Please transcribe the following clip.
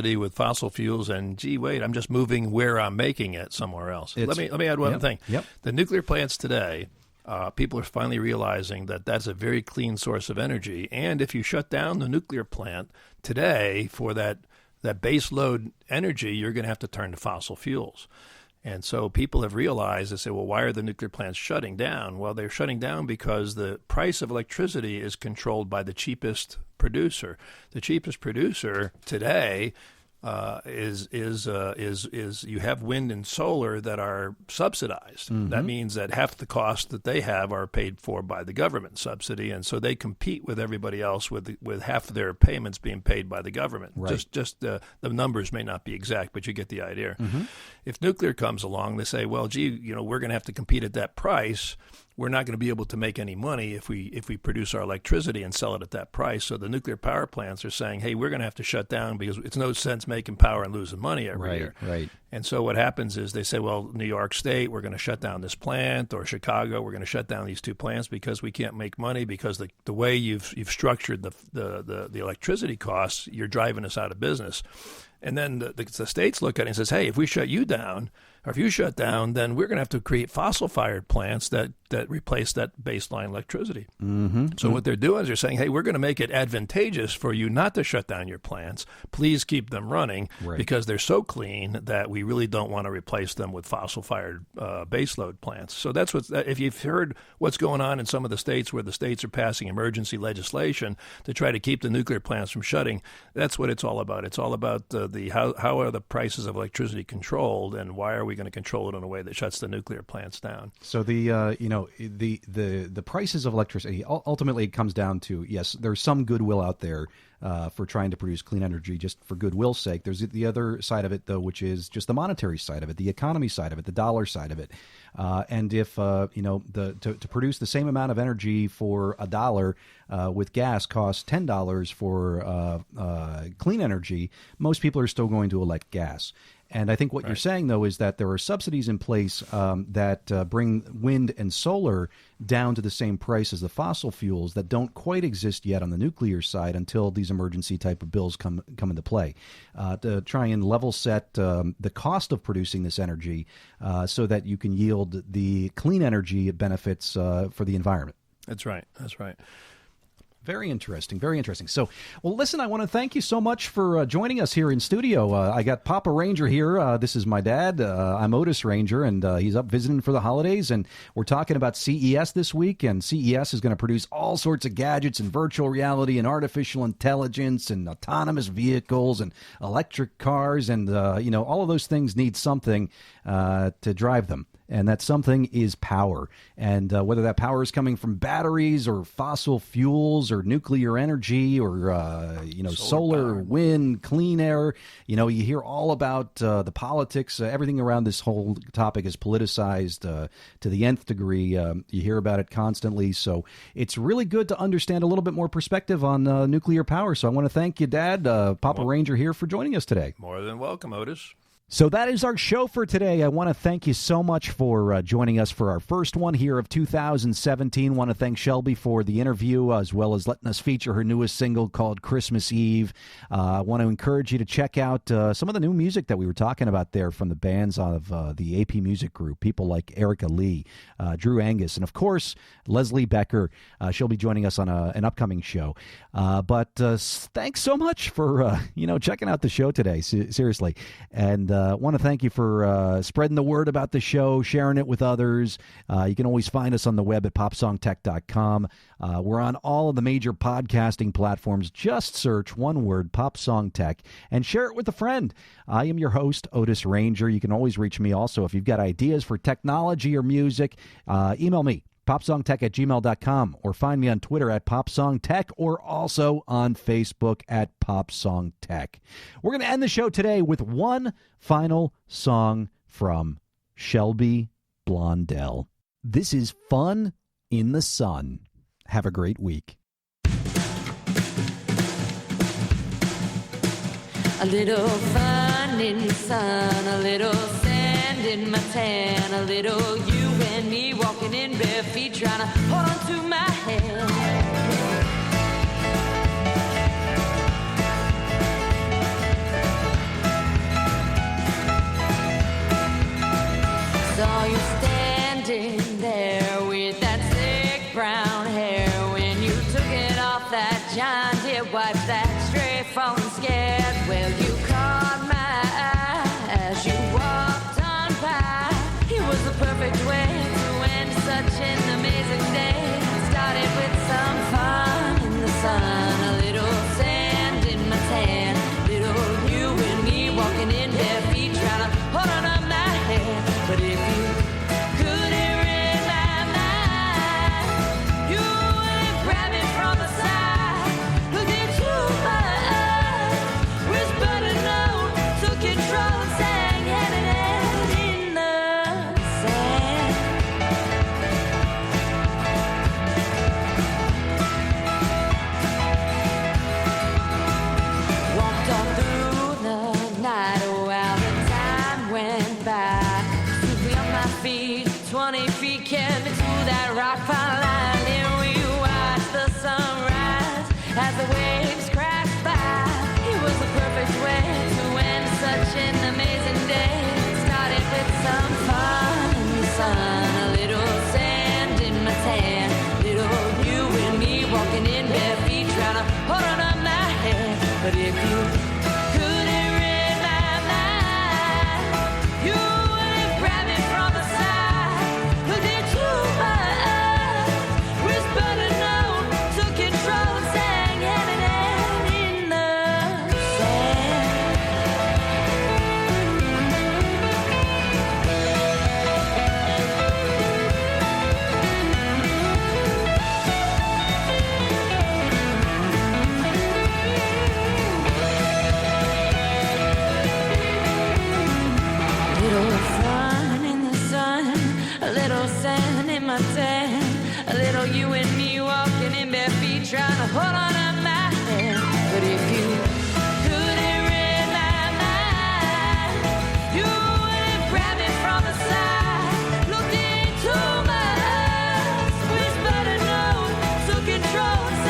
electricity with fossil fuels, and gee, wait, I'm just moving where I'm making it somewhere else. Let me add one thing. Yep. The nuclear plants today, people are finally realizing that that's a very clean source of energy. And if you shut down the nuclear plant today for that base load energy, you're going to have to turn to fossil fuels. And so people have realized, they say, well, why are the nuclear plants shutting down? Well, they're shutting down because the price of electricity is controlled by the cheapest producer. The cheapest producer today is you have wind and solar that are subsidized. Mm-hmm. That means that half the cost that they have are paid for by the government subsidy, and so they compete with everybody else with half of their payments being paid by the government. Right. Just the numbers may not be exact, but you get the idea. Mm-hmm. If nuclear comes along, they say, well, gee, we're going to have to compete at that price. We're not going to be able to make any money if we produce our electricity and sell it at that price. So the nuclear power plants are saying, hey, we're going to have to shut down because it's no sense making power and losing money every year. Right. And so what happens is they say, well, New York State, we're going to shut down this plant, or Chicago, we're going to shut down these two plants because we can't make money because the way you've structured the electricity costs, you're driving us out of business. And then the states look at it and says, hey, if we shut you down, or if you shut down, then we're going to have to create fossil-fired plants that replace that baseline electricity. Mm-hmm. So what they're doing is they're saying, hey, we're going to make it advantageous for you not to shut down your plants. Please keep them running because they're so clean that we really don't want to replace them with fossil-fired baseload plants. So that's if you've heard what's going on in some of the states where the states are passing emergency legislation to try to keep the nuclear plants from shutting, that's what it's all about. It's all about how are the prices of electricity controlled, and why are we going to control it in a way that shuts the nuclear plants down? So the prices of electricity, ultimately it comes down to, yes, there's some goodwill out there for trying to produce clean energy just for goodwill's sake. There's the other side of it, though, which is just the monetary side of it, the economy side of it, the dollar side of it. And if to produce the same amount of energy for $1 with gas costs $10 for clean energy, most people are still going to elect gas. And I think what you're saying, though, is that there are subsidies in place that bring wind and solar down to the same price as the fossil fuels that don't quite exist yet on the nuclear side until these emergency type of bills come into play, to try and level set the cost of producing this energy so that you can yield the clean energy benefits for the environment. That's right. Very interesting. Very interesting. So, well, listen, I want to thank you so much for joining us here in studio. I got Papa Ranger here. This is my dad. I'm Otis Ranger, and he's up visiting for the holidays. And we're talking about CES this week. And CES is going to produce all sorts of gadgets and virtual reality and artificial intelligence and autonomous vehicles and electric cars. And, all of those things need something to drive them. And that something is power. And whether that power is coming from batteries or fossil fuels or nuclear energy or, solar, wind, clean air, you hear all about the politics. Everything around this whole topic is politicized to the nth degree. You hear about it constantly. So it's really good to understand a little bit more perspective on nuclear power. So I want to thank you, Dad, Papa Ranger here, for joining us today. More than welcome, Otis. So that is our show for today. I want to thank you so much for joining us for our first one here of 2017. I want to thank Shelby for the interview, as well as letting us feature her newest single called Christmas Eve. I want to encourage you to check out some of the new music that we were talking about there from the bands of the AP Music Group, people like Erica Lee, Drew Angus, and, of course, Leslie Becker. She'll be joining us on an upcoming show. But thanks so much for, checking out the show today, seriously. And want to thank you for spreading the word about the show, sharing it with others. You can always find us on the web at popsongtech.com. We're on all of the major podcasting platforms. Just search one word, Pop Song Tech, and share it with a friend. I am your host, Otis Ranger. You can always reach me also if you've got ideas for technology or music. Email me, popsongtech@gmail.com, or find me on Twitter at popsongtech, or also on Facebook at popsongtech. We're going to end the show today with one final song from Shelby Blondell. This is Fun in the Sun. Have a great week. A little fun in the sun, a little sand in my tan, a little you and me walking in bare feet trying to hold on to my hand. trying to hold on to my hand. But if you couldn't read my mind, you would have grabbed me from the side, looked into my eyes, whispered a note, took control.